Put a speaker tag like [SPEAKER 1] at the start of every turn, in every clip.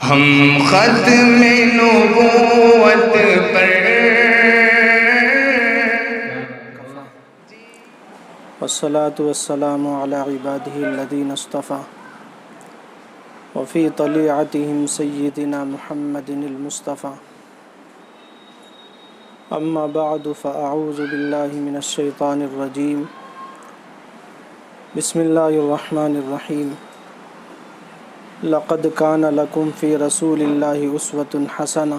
[SPEAKER 1] ہم ختم نبوت پر
[SPEAKER 2] والصلاة والسلام على عباده الذين اصطفى وفي طليعتهم سيدنا محمد المصطفى أما بعد فأعوذ بالله من الشيطان الرجيم بسم الله الرحمن الرحيم لقد كان لكم في رسول الله أسوة حسنة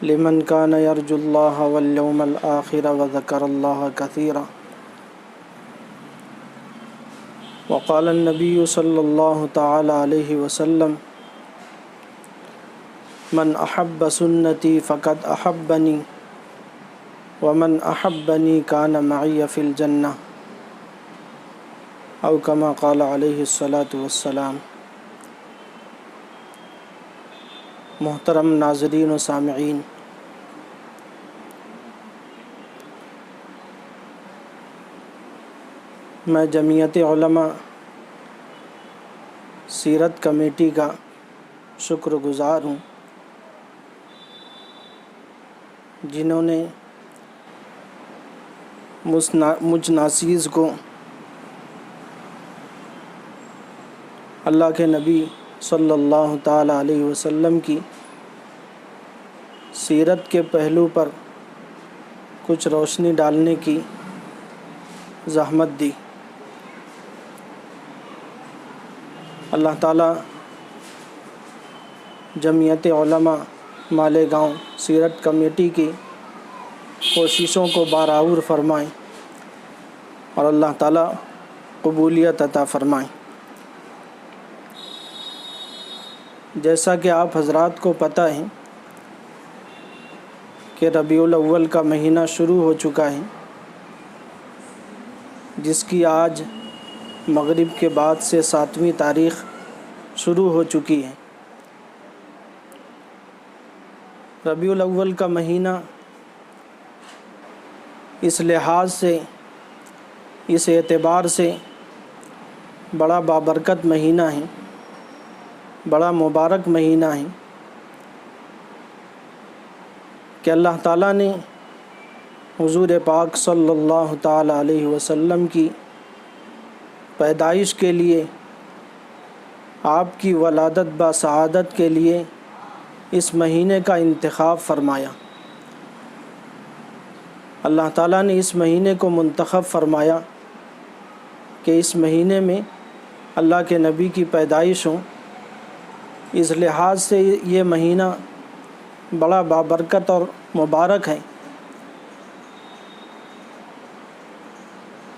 [SPEAKER 2] لمن كان يرجو الله واليوم الآخر وذكر الله كثيرا وقال النبي صلى الله تعالى عليه وسلم من أحب سنتي فقد أحبني ومن أحبني كان معي في الجنة أو كما قال عليه الصلاة والسلام۔ محترم ناظرین و سامعین، میں جمعیت علماء سیرت کمیٹی کا شکر گزار ہوں، جنہوں نے مجھ ناچیز کو اللہ کے نبی صلی اللہ تعالی علیہ وسلم کی سیرت کے پہلو پر کچھ روشنی ڈالنے کی زحمت دی۔ اللہ تعالیٰ جمعیت علماء مالیگاؤں سیرت کمیٹی کی کوششوں کو بارآور فرمائیں اور اللہ تعالیٰ قبولیت عطا فرمائیں۔ جیسا کہ آپ حضرات کو پتہ ہے کہ ربیع الاول کا مہینہ شروع ہو چکا ہے، جس کی آج مغرب کے بعد سے 7ویں تاریخ شروع ہو چکی ہے۔ ربیع الاول کا مہینہ اس لحاظ سے، اس اعتبار سے بڑا بابرکت مہینہ ہے، بڑا مبارک مہینہ ہے کہ اللہ تعالیٰ نے حضور پاک صلی اللہ تعالی علیہ وسلم کی پیدائش کے لیے، آپ کی ولادت با سعادت کے لیے اس مہینے کا انتخاب فرمایا۔ اللہ تعالیٰ نے اس مہینے کو منتخب فرمایا کہ اس مہینے میں اللہ کے نبی کی پیدائش ہو۔ اس لحاظ سے یہ مہینہ بڑا بابرکت اور مبارک ہے،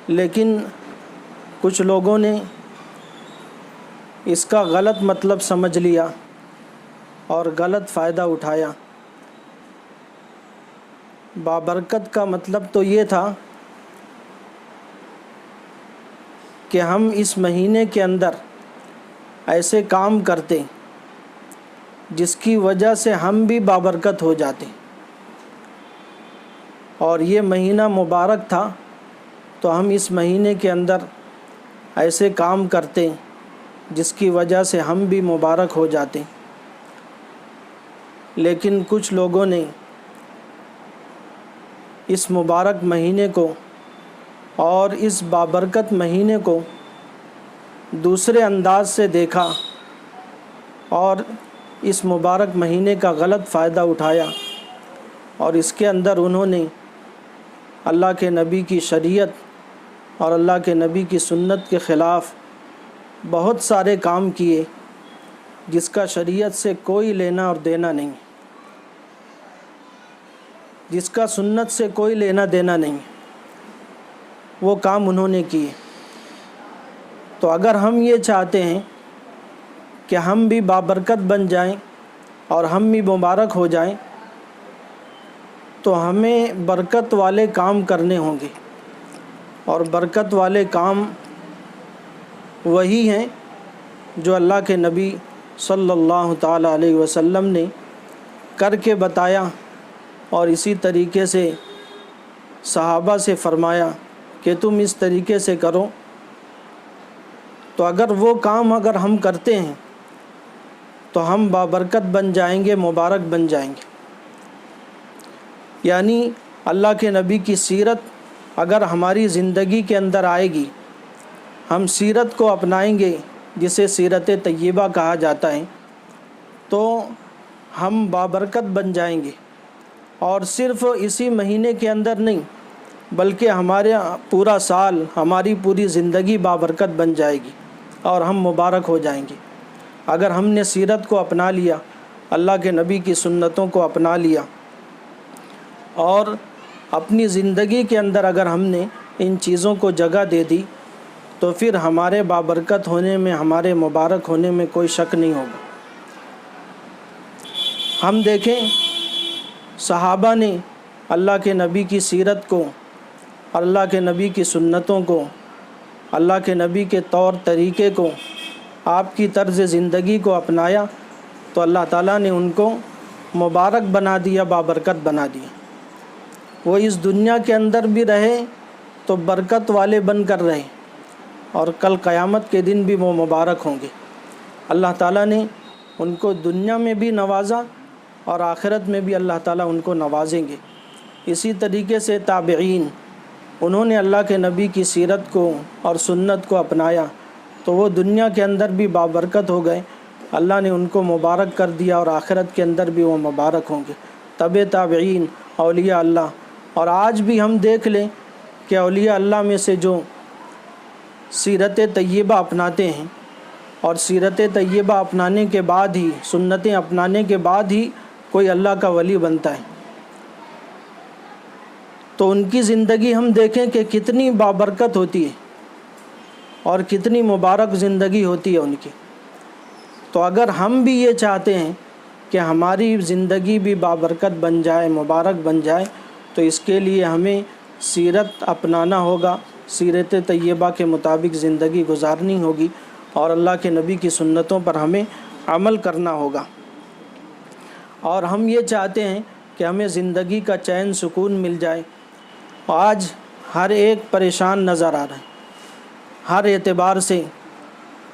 [SPEAKER 2] لیکن کچھ لوگوں نے اس کا غلط مطلب سمجھ لیا اور غلط فائدہ اٹھایا۔ بابرکت کا مطلب تو یہ تھا کہ ہم اس مہینے کے اندر ایسے کام کرتے جس کی وجہ سے ہم بھی بابرکت ہو جاتے، اور یہ مہینہ مبارک تھا تو ہم اس مہینے کے اندر ایسے کام کرتے جس کی وجہ سے ہم بھی مبارک ہو جاتے۔ لیکن کچھ لوگوں نے اس مبارک مہینے کو اور اس بابرکت مہینے کو دوسرے انداز سے دیکھا اور اس مبارک مہینے کا غلط فائدہ اٹھایا، اور اس کے اندر انہوں نے اللہ کے نبی کی شریعت اور اللہ کے نبی کی سنت کے خلاف بہت سارے کام کیے جس کا شریعت سے کوئی لینا اور دینا نہیں، جس کا سنت سے کوئی لینا دینا نہیں، وہ کام انہوں نے کیے۔ تو اگر ہم یہ چاہتے ہیں کہ ہم بھی بابرکت بن جائیں اور ہم بھی مبارک ہو جائیں، تو ہمیں برکت والے کام کرنے ہوں گے، اور برکت والے کام وہی ہیں جو اللہ کے نبی صلی اللہ تعالی علیہ وسلم نے کر کے بتایا، اور اسی طریقے سے صحابہ سے فرمایا کہ تم اس طریقے سے کرو۔ تو اگر وہ کام اگر ہم کرتے ہیں تو ہم بابرکت بن جائیں گے، مبارک بن جائیں گے۔ یعنی اللہ کے نبی کی سیرت اگر ہماری زندگی کے اندر آئے گی، ہم سیرت کو اپنائیں گے جسے سیرت طیبہ کہا جاتا ہے، تو ہم بابرکت بن جائیں گے۔ اور صرف اسی مہینے کے اندر نہیں، بلکہ ہمارے پورا سال، ہماری پوری زندگی بابرکت بن جائے گی اور ہم مبارک ہو جائیں گے۔ اگر ہم نے سیرت کو اپنا لیا، اللہ کے نبی کی سنتوں کو اپنا لیا، اور اپنی زندگی کے اندر اگر ہم نے ان چیزوں کو جگہ دے دی، تو پھر ہمارے بابرکت ہونے میں، ہمارے مبارک ہونے میں کوئی شک نہیں ہوگا۔ ہم دیکھیں صحابہ نے اللہ کے نبی کی سیرت کو، اللہ کے نبی کی سنتوں کو، اللہ کے نبی کے طور طریقے کو، آپ کی طرز زندگی کو اپنایا تو اللہ تعالیٰ نے ان کو مبارک بنا دیا، بابرکت بنا دیا۔ وہ اس دنیا کے اندر بھی رہے تو برکت والے بن کر رہے، اور کل قیامت کے دن بھی وہ مبارک ہوں گے۔ اللہ تعالیٰ نے ان کو دنیا میں بھی نوازا اور آخرت میں بھی اللہ تعالیٰ ان کو نوازیں گے۔ اسی طریقے سے تابعین، انہوں نے اللہ کے نبی کی سیرت کو اور سنت کو اپنایا تو وہ دنیا کے اندر بھی بابرکت ہو گئے، اللہ نے ان کو مبارک کر دیا، اور آخرت کے اندر بھی وہ مبارک ہوں گے۔ تبع تابعین، اولیاء اللہ۔ اور آج بھی ہم دیکھ لیں کہ اولیاء اللہ میں سے جو سیرت طیبہ اپناتے ہیں، اور سیرت طیبہ اپنانے کے بعد ہی، سنتیں اپنانے کے بعد ہی کوئی اللہ کا ولی بنتا ہے، تو ان کی زندگی ہم دیکھیں کہ کتنی بابرکت ہوتی ہے اور کتنی مبارک زندگی ہوتی ہے ان کی۔ تو اگر ہم بھی یہ چاہتے ہیں کہ ہماری زندگی بھی بابرکت بن جائے، مبارک بن جائے، تو اس کے لیے ہمیں سیرت اپنانا ہوگا، سیرت طیبہ کے مطابق زندگی گزارنی ہوگی، اور اللہ کے نبی کی سنتوں پر ہمیں عمل کرنا ہوگا۔ اور ہم یہ چاہتے ہیں کہ ہمیں زندگی کا چین سکون مل جائے۔ آج ہر ایک پریشان نظر آ رہا ہے، ہر اعتبار سے،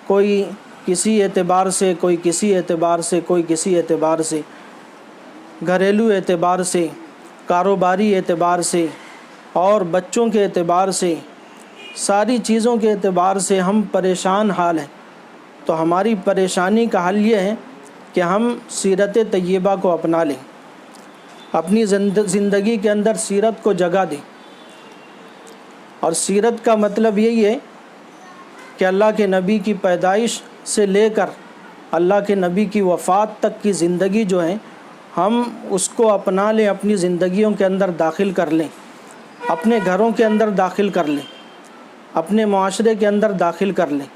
[SPEAKER 2] کوئی کسی اعتبار سے، کوئی کسی اعتبار سے، کوئی کسی اعتبار سے، گھریلو اعتبار سے، کاروباری اعتبار سے، اور بچوں کے اعتبار سے، ساری چیزوں کے اعتبار سے ہم پریشان حال ہیں۔ تو ہماری پریشانی کا حل یہ ہے کہ ہم سیرت طیبہ کو اپنا لیں، اپنی زندگی کے اندر سیرت کو جگہ دیں۔ اور سیرت کا مطلب یہی ہے کہ اللہ کے نبی کی پیدائش سے لے کر اللہ کے نبی کی وفات تک کی زندگی جو ہے، ہم اس کو اپنا لیں، اپنی زندگیوں کے اندر داخل کر لیں، اپنے گھروں کے اندر داخل کر لیں، اپنے معاشرے کے اندر داخل کر لیں،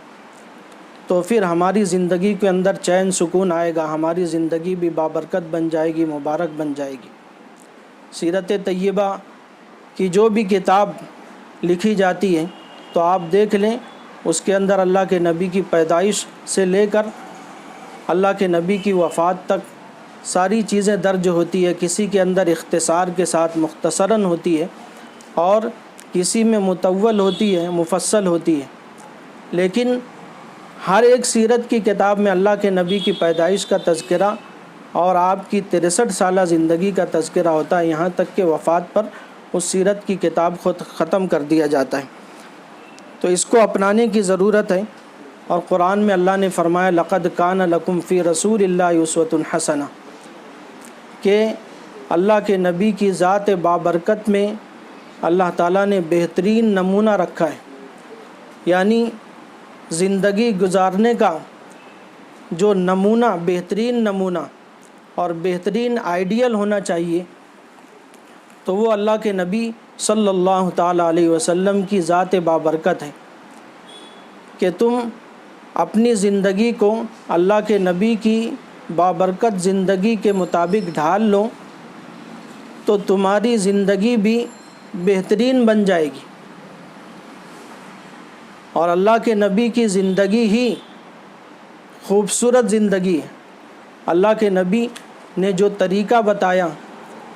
[SPEAKER 2] تو پھر ہماری زندگی کے اندر چین سکون آئے گا، ہماری زندگی بھی بابرکت بن جائے گی، مبارک بن جائے گی۔ سیرت طیبہ کی جو بھی کتاب لکھی جاتی ہے تو آپ دیکھ لیں، اس کے اندر اللہ کے نبی کی پیدائش سے لے کر اللہ کے نبی کی وفات تک ساری چیزیں درج ہوتی ہے۔ کسی کے اندر اختصار کے ساتھ مختصراً ہوتی ہے، اور کسی میں مطول ہوتی ہے، مفصل ہوتی ہے، لیکن ہر ایک سیرت کی کتاب میں اللہ کے نبی کی پیدائش کا تذکرہ اور آپ کی 63 سالہ زندگی کا تذکرہ ہوتا ہے، یہاں تک کہ وفات پر اس سیرت کی کتاب خود ختم کر دیا جاتا ہے۔ تو اس کو اپنانے کی ضرورت ہے۔ اور قرآن میں اللہ نے فرمایا لقد کان لکم فی رسول اللہ اسوۃ حسنہ، کہ اللہ کے نبی کی ذات بابرکت میں اللہ تعالیٰ نے بہترین نمونہ رکھا ہے۔ یعنی زندگی گزارنے کا جو نمونہ، بہترین نمونہ اور بہترین آئیڈیل ہونا چاہیے، تو وہ اللہ کے نبی صلی اللہ تعالیٰ علیہ وسلم کی ذات بابرکت ہے، کہ تم اپنی زندگی کو اللہ کے نبی کی بابرکت زندگی کے مطابق ڈھال لو تو تمہاری زندگی بھی بہترین بن جائے گی۔ اور اللہ کے نبی کی زندگی ہی خوبصورت زندگی ہے۔ اللہ کے نبی نے جو طریقہ بتایا،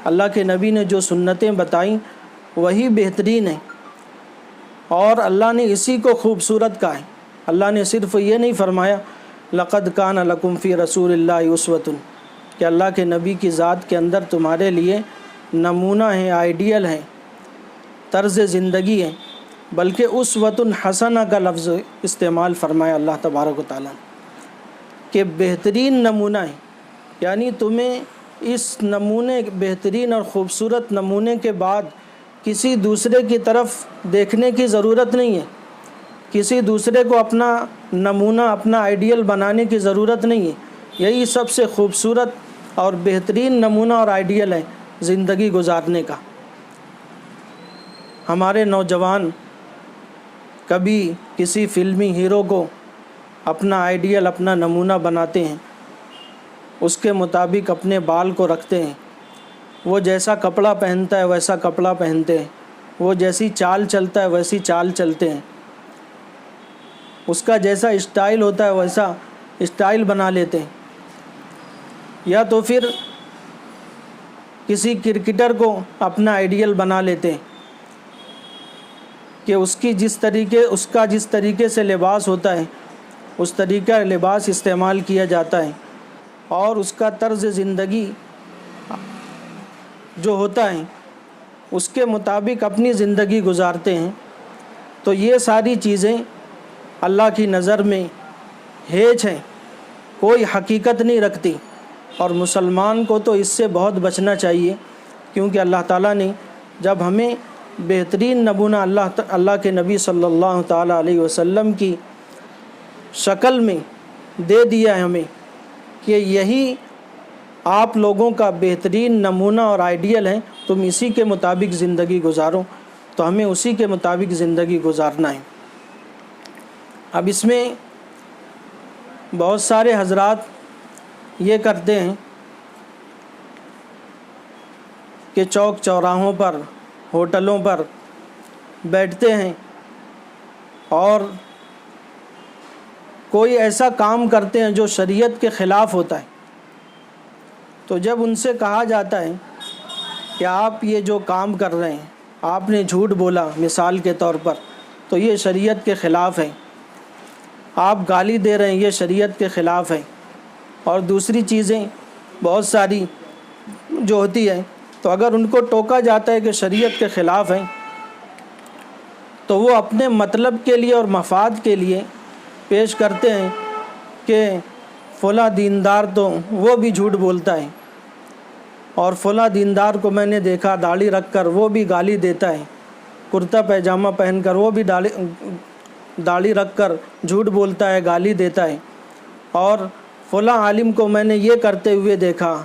[SPEAKER 2] اللہ کے نبی نے جو سنتیں بتائیں، وہی بہترین ہیں، اور اللہ نے اسی کو خوبصورت کہا ہے۔ اللہ نے صرف یہ نہیں فرمایا لقد کان لکم فی رسول اللہ اسوۃ، کہ اللہ کے نبی کی ذات کے اندر تمہارے لیے نمونہ ہے، آئیڈیل ہے، طرز زندگی ہے، بلکہ اسوۃ حسنہ کا لفظ استعمال فرمایا اللہ تبارک و تعالیٰ نے کہ بہترین نمونہ ہے، یعنی تمہیں اس نمونے، بہترین اور خوبصورت نمونے کے بعد کسی دوسرے کی طرف دیکھنے کی ضرورت نہیں ہے، کسی دوسرے کو اپنا نمونہ، اپنا آئیڈیل بنانے کی ضرورت نہیں ہے۔ یہی سب سے خوبصورت اور بہترین نمونہ اور آئیڈیل ہے زندگی گزارنے کا۔ ہمارے نوجوان کبھی کسی فلمی ہیرو کو اپنا آئیڈیل، اپنا نمونہ بناتے ہیں، اس کے مطابق اپنے بال کو رکھتے ہیں، وہ جیسا کپڑا پہنتا ہے ویسا کپڑا پہنتے ہیں، وہ جیسی چال چلتا ہے ویسی چال چلتے ہیں، اس کا جیسا اسٹائل ہوتا ہے ویسا اسٹائل بنا لیتے ہیں۔ یا تو پھر کسی کرکٹر کو اپنا آئیڈیل بنا لیتے ہیں کہ اس کا جس طریقے سے لباس ہوتا ہے اس طریقہ لباس استعمال کیا جاتا ہے، اور اس کا طرز زندگی جو ہوتا ہے اس کے مطابق اپنی زندگی گزارتے ہیں۔ تو یہ ساری چیزیں اللہ کی نظر میں ہیچ ہیں، کوئی حقیقت نہیں رکھتی، اور مسلمان کو تو اس سے بہت بچنا چاہیے، کیونکہ اللہ تعالیٰ نے جب ہمیں بہترین نمونہ اللہ کے نبی صلی اللہ تعالیٰ علیہ وسلم کی شکل میں دے دیا ہے ہمیں کہ یہی آپ لوگوں کا بہترین نمونہ اور آئیڈیل ہے، تم اسی کے مطابق زندگی گزارو، تو ہمیں اسی کے مطابق زندگی گزارنا ہے۔ اب اس میں بہت سارے حضرات یہ کرتے ہیں کہ چوک چوراہوں پر، ہوٹلوں پر بیٹھتے ہیں اور کوئی ایسا کام کرتے ہیں جو شریعت کے خلاف ہوتا ہے، تو جب ان سے کہا جاتا ہے کہ آپ یہ جو کام کر رہے ہیں، آپ نے جھوٹ بولا مثال کے طور پر، تو یہ شریعت کے خلاف ہے، آپ گالی دے رہے ہیں، یہ شریعت کے خلاف ہے، اور دوسری چیزیں بہت ساری جو ہوتی ہیں، تو اگر ان کو ٹوکا جاتا ہے کہ شریعت کے خلاف ہیں، تو وہ اپنے مطلب کے لیے اور مفاد کے لیے پیش کرتے ہیں کہ فلاں دیندار تو وہ بھی جھوٹ بولتا ہے، اور فلاں دیندار کو میں نے دیکھا داڑھی رکھ کر وہ بھی گالی دیتا ہے، کرتا پیجامہ پہن کر وہ بھی داڑھی رکھ کر جھوٹ بولتا ہے، گالی دیتا ہے، اور فلاں عالم کو میں نے یہ کرتے ہوئے دیکھا،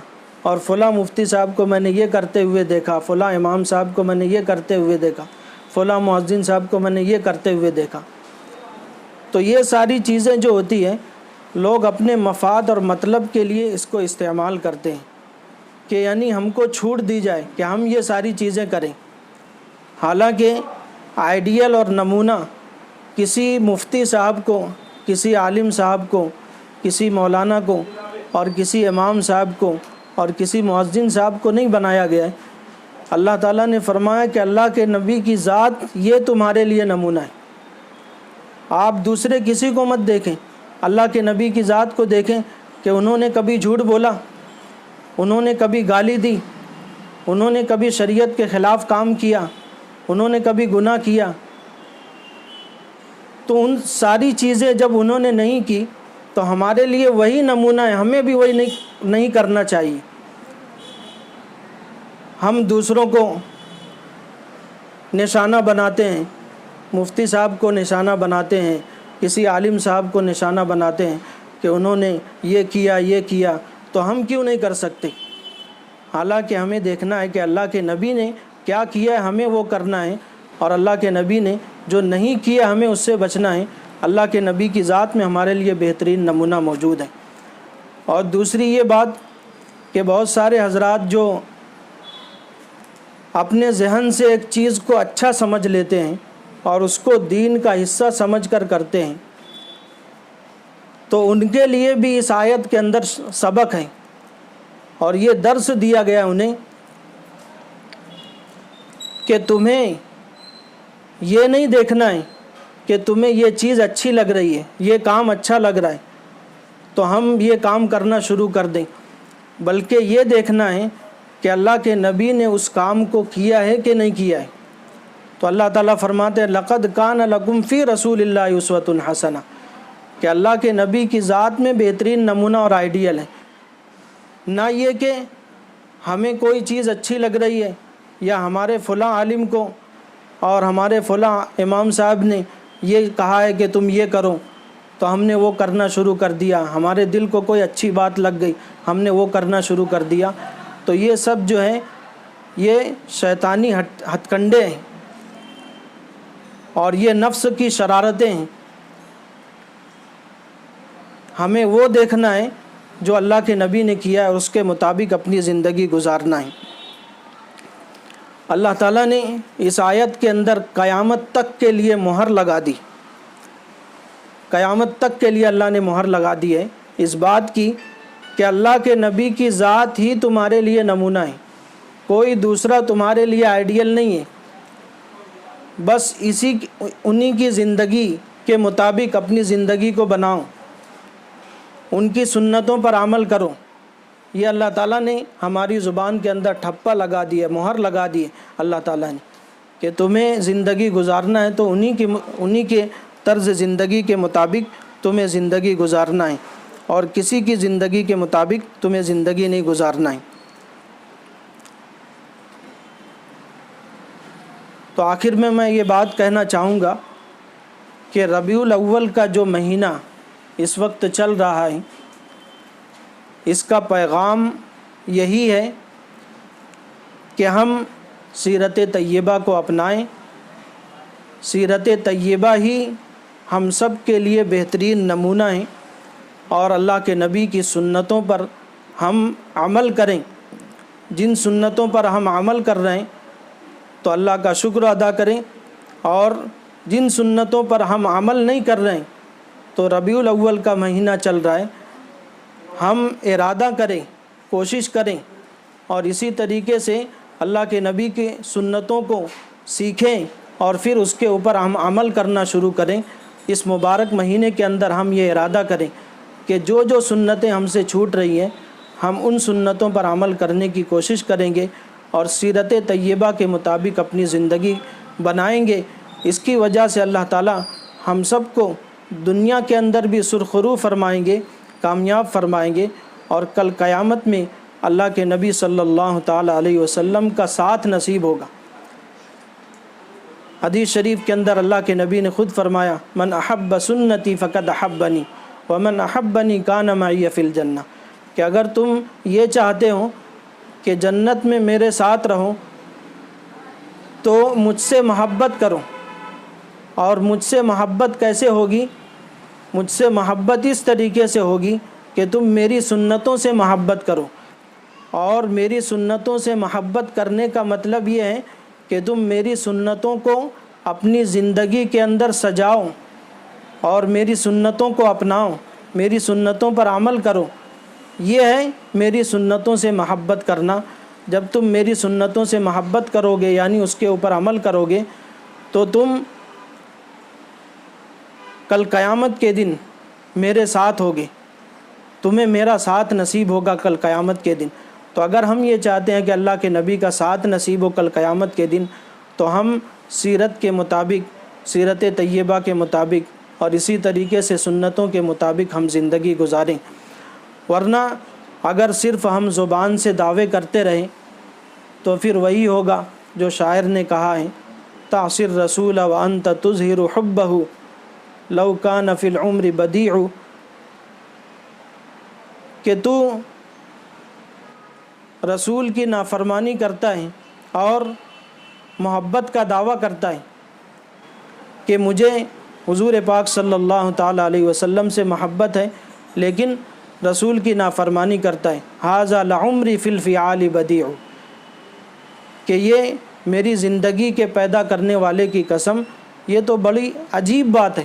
[SPEAKER 2] اور فلاں مفتی صاحب کو میں نے یہ کرتے ہوئے دیکھا، فلاں امام صاحب کو میں نے یہ کرتے ہوئے دیکھا، فلاں مؤذن صاحب کو میں نے یہ کرتے ہوئے دیکھا۔ تو یہ ساری چیزیں جو ہوتی ہیں لوگ اپنے مفاد اور مطلب کے لیے اس کو استعمال کرتے ہیں کہ یعنی ہم کو چھوٹ دی جائے کہ ہم یہ ساری چیزیں کریں، حالانکہ آئیڈیل اور نمونہ کسی مفتی صاحب کو، کسی عالم صاحب کو، کسی مولانا کو، اور کسی امام صاحب کو، اور کسی مؤذن صاحب کو نہیں بنایا گیا ہے۔ اللہ تعالیٰ نے فرمایا کہ اللہ کے نبی کی ذات یہ تمہارے لیے نمونہ ہے، آپ دوسرے کسی کو مت دیکھیں، اللہ کے نبی کی ذات کو دیکھیں کہ انہوں نے کبھی جھوٹ بولا، انہوں نے کبھی گالی دی، انہوں نے کبھی شریعت کے خلاف کام کیا، انہوں نے کبھی گناہ کیا۔ تو ان ساری چیزیں جب انہوں نے نہیں کی تو ہمارے لیے وہی نمونہ ہے، ہمیں بھی وہی نہیں کرنا چاہیے۔ ہم دوسروں کو نشانہ بناتے ہیں، مفتی صاحب کو نشانہ بناتے ہیں، کسی عالم صاحب کو نشانہ بناتے ہیں کہ انہوں نے یہ کیا، تو ہم کیوں نہیں کر سکتے؟ حالانکہ ہمیں دیکھنا ہے کہ اللہ کے نبی نے کیا کیا ہے، ہمیں وہ کرنا ہے، اور اللہ کے نبی نے جو نہیں کیا ہمیں اس سے بچنا ہے۔ اللہ کے نبی کی ذات میں ہمارے لیے بہترین نمونہ موجود ہے۔ اور دوسری یہ بات کہ بہت سارے حضرات جو اپنے ذہن سے ایک چیز کو اچھا سمجھ لیتے ہیں اور اس کو دین کا حصہ سمجھ کر کرتے ہیں، تو ان کے لیے بھی اس آیت کے اندر سبق ہے، اور یہ درس دیا گیا انہیں کہ تمہیں یہ نہیں دیکھنا ہے کہ تمہیں یہ چیز اچھی لگ رہی ہے، یہ کام اچھا لگ رہا ہے، تو ہم یہ کام کرنا شروع کر دیں، بلکہ یہ دیکھنا ہے کہ اللہ کے نبی نے اس کام کو کیا ہے کہ نہیں کیا ہے۔ تو اللہ تعالیٰ فرماتے ہیں لقد کان لکم فی رسول اللہ اسوۃ حسنہ، کہ اللہ کے نبی کی ذات میں بہترین نمونہ اور آئیڈیل ہے۔ نہ یہ کہ ہمیں کوئی چیز اچھی لگ رہی ہے یا ہمارے فلاں عالم کو اور ہمارے فلاں امام صاحب نے یہ کہا ہے کہ تم یہ کرو، تو ہم نے وہ کرنا شروع کر دیا، ہمارے دل کو کوئی اچھی بات لگ گئی، ہم نے وہ کرنا شروع کر دیا۔ تو یہ سب جو ہے یہ شیطانی ہتھ کنڈے ہیں اور یہ نفس کی شرارتیں ہیں۔ ہمیں وہ دیکھنا ہے جو اللہ کے نبی نے کیا ہے اور اس کے مطابق اپنی زندگی گزارنا ہے۔ اللہ تعالیٰ نے اس آیت کے اندر قیامت تک کے لیے مہر لگا دی، قیامت تک کے لیے اللہ نے مہر لگا دی ہے اس بات کی کہ اللہ کے نبی کی ذات ہی تمہارے لیے نمونہ ہے، کوئی دوسرا تمہارے لیے آئیڈیل نہیں ہے۔ بس انہی کی زندگی کے مطابق اپنی زندگی کو بناؤ، ان کی سنتوں پر عمل کرو۔ یہ اللہ تعالیٰ نے ہماری زبان کے اندر ٹھپا لگا دی ہے، مہر لگا دی ہے اللہ تعالیٰ نے کہ تمہیں زندگی گزارنا ہے تو انہی کے طرز زندگی کے مطابق تمہیں زندگی گزارنا ہے، اور کسی کی زندگی کے مطابق تمہیں زندگی نہیں گزارنا ہے۔ تو آخر میں یہ بات کہنا چاہوں گا کہ ربیع الاول کا جو مہینہ اس وقت چل رہا ہے، اس کا پیغام یہی ہے کہ ہم سیرت طیبہ کو اپنائیں۔ سیرت طیبہ ہی ہم سب کے لیے بہترین نمونہ ہیں، اور اللہ کے نبی کی سنتوں پر ہم عمل کریں۔ جن سنتوں پر ہم عمل کر رہے ہیں تو اللہ کا شکر ادا کریں، اور جن سنتوں پر ہم عمل نہیں کر رہے ہیں تو ربیع الاول کا مہینہ چل رہا ہے، ہم ارادہ کریں، کوشش کریں، اور اسی طریقے سے اللہ کے نبی کی سنتوں کو سیکھیں اور پھر اس کے اوپر ہم عمل کرنا شروع کریں۔ اس مبارک مہینے کے اندر ہم یہ ارادہ کریں کہ جو سنتیں ہم سے چھوٹ رہی ہیں ہم ان سنتوں پر عمل کرنے کی کوشش کریں گے اور سیرت طیبہ کے مطابق اپنی زندگی بنائیں گے۔ اس کی وجہ سے اللہ تعالیٰ ہم سب کو دنیا کے اندر بھی سرخرو فرمائیں گے، کامیاب فرمائیں گے، اور کل قیامت میں اللہ کے نبی صلی اللہ تعالیٰ علیہ وسلم کا ساتھ نصیب ہوگا۔ حدیث شریف کے اندر اللہ کے نبی نے خود فرمایا من احب سنتی فقد احبنی ومن احبنی کان معی فی الجنہ، کہ اگر تم یہ چاہتے ہو کہ جنت میں میرے ساتھ رہو تو مجھ سے محبت کرو۔ اور مجھ سے محبت کیسے ہوگی؟ مجھ سے محبت اس طریقے سے ہوگی کہ تم میری سنتوں سے محبت کرو، اور میری سنتوں سے محبت کرنے کا مطلب یہ ہے کہ تم میری سنتوں کو اپنی زندگی کے اندر سجاؤ اور میری سنتوں کو اپناؤ، میری سنتوں پر عمل کرو۔ یہ ہے میری سنتوں سے محبت کرنا۔ جب تم میری سنتوں سے محبت کرو گے یعنی اس کے اوپر عمل کرو گے تو تم کل قیامت کے دن میرے ساتھ ہوگے، تمہیں میرا ساتھ نصیب ہوگا کل قیامت کے دن۔ تو اگر ہم یہ چاہتے ہیں کہ اللہ کے نبی کا ساتھ نصیب ہو کل قیامت کے دن تو ہم سیرت کے مطابق، سیرت طیبہ کے مطابق اور اسی طریقے سے سنتوں کے مطابق ہم زندگی گزاریں۔ ورنہ اگر صرف ہم زبان سے دعوے کرتے رہیں تو پھر وہی ہوگا جو شاعر نے کہا ہے تعصر رسول وانت تظہر حبہ لو کان فی العمر بدیع، کہ تو رسول کی نافرمانی کرتا ہے اور محبت کا دعویٰ کرتا ہے کہ مجھے حضور پاک صلی اللہ تعالیٰ علیہ وسلم سے محبت ہے، لیکن رسول کی نافرمانی کرتا ہے۔ ھذا لعمری فی الفعال بدیع، کہ یہ میری زندگی کے پیدا کرنے والے کی قسم، یہ تو بڑی عجیب بات ہے،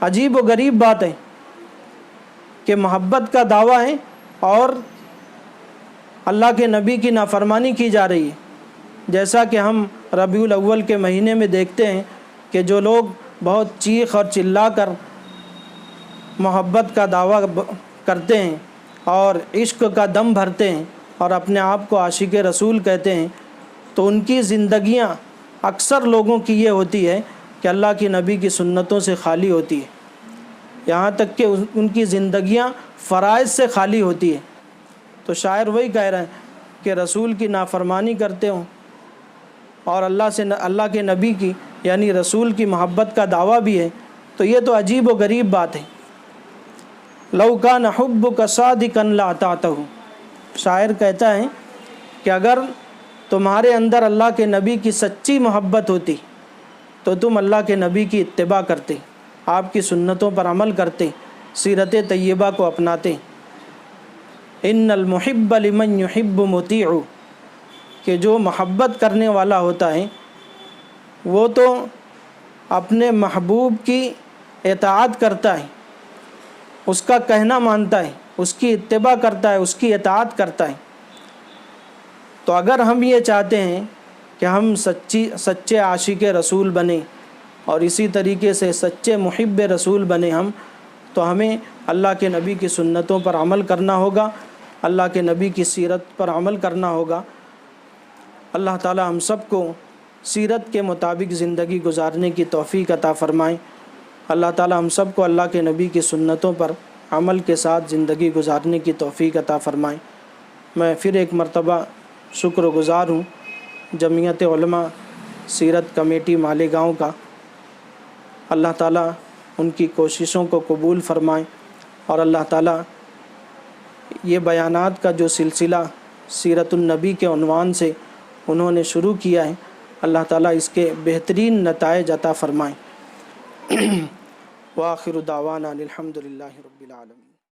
[SPEAKER 2] عجیب و غریب بات ہے کہ محبت کا دعویٰ ہے اور اللہ کے نبی کی نافرمانی کی جا رہی ہے۔ جیسا کہ ہم ربیع الاول کے مہینے میں دیکھتے ہیں کہ جو لوگ بہت چیخ اور چلا کر محبت کا دعویٰ کرتے ہیں اور عشق کا دم بھرتے ہیں اور اپنے آپ کو عاشق رسول کہتے ہیں، تو ان کی زندگیاں اکثر لوگوں کی یہ ہوتی ہے کہ اللہ کی نبی کی سنتوں سے خالی ہوتی ہے، یہاں تک کہ ان کی زندگیاں فرائض سے خالی ہوتی ہے۔ تو شاعر وہی کہہ رہے ہیں کہ رسول کی نافرمانی کرتے ہوں اور اللہ کے نبی کی یعنی رسول کی محبت کا دعویٰ بھی ہے، تو یہ تو عجیب و غریب بات ہے۔ لو کان حبک صادقا لاطعتہ، شاعر کہتا ہے کہ اگر تمہارے اندر اللہ کے نبی کی سچی محبت ہوتی تو تم اللہ کے نبی کی اتباع کرتے، آپ کی سنتوں پر عمل کرتے، سیرت طیبہ کو اپناتے۔ ان المحب لمن یحب مطیع، کہ جو محبت کرنے والا ہوتا ہے وہ تو اپنے محبوب کی اطاعت کرتا ہے، اس کا کہنا مانتا ہے، اس کی اتباع کرتا ہے، اس کی اطاعت کرتا ہے۔ تو اگر ہم یہ چاہتے ہیں کہ ہم سچے عاشق رسول بنیں اور اسی طریقے سے سچے محب رسول بنیں ہم، تو ہمیں اللہ کے نبی کی سنتوں پر عمل کرنا ہوگا، اللہ کے نبی کی سیرت پر عمل کرنا ہوگا۔ اللہ تعالی ہم سب کو سیرت کے مطابق زندگی گزارنے کی توفیق عطا فرمائیں۔ اللہ تعالی ہم سب کو اللہ کے نبی کی سنتوں پر عمل کے ساتھ زندگی گزارنے کی توفیق عطا فرمائیں۔ میں پھر ایک مرتبہ شکر گزار ہوں جمعیت علماء سیرت کمیٹی مالیگاؤں کا۔ اللہ تعالی ان کی کوششوں کو قبول فرمائیں، اور اللہ تعالی یہ بیانات کا جو سلسلہ سیرت النبی کے عنوان سے انہوں نے شروع کیا ہے، اللہ تعالی اس کے بہترین نتائج عطا فرمائیں۔ وآخر دعوانا الحمد للہ رب العالمین۔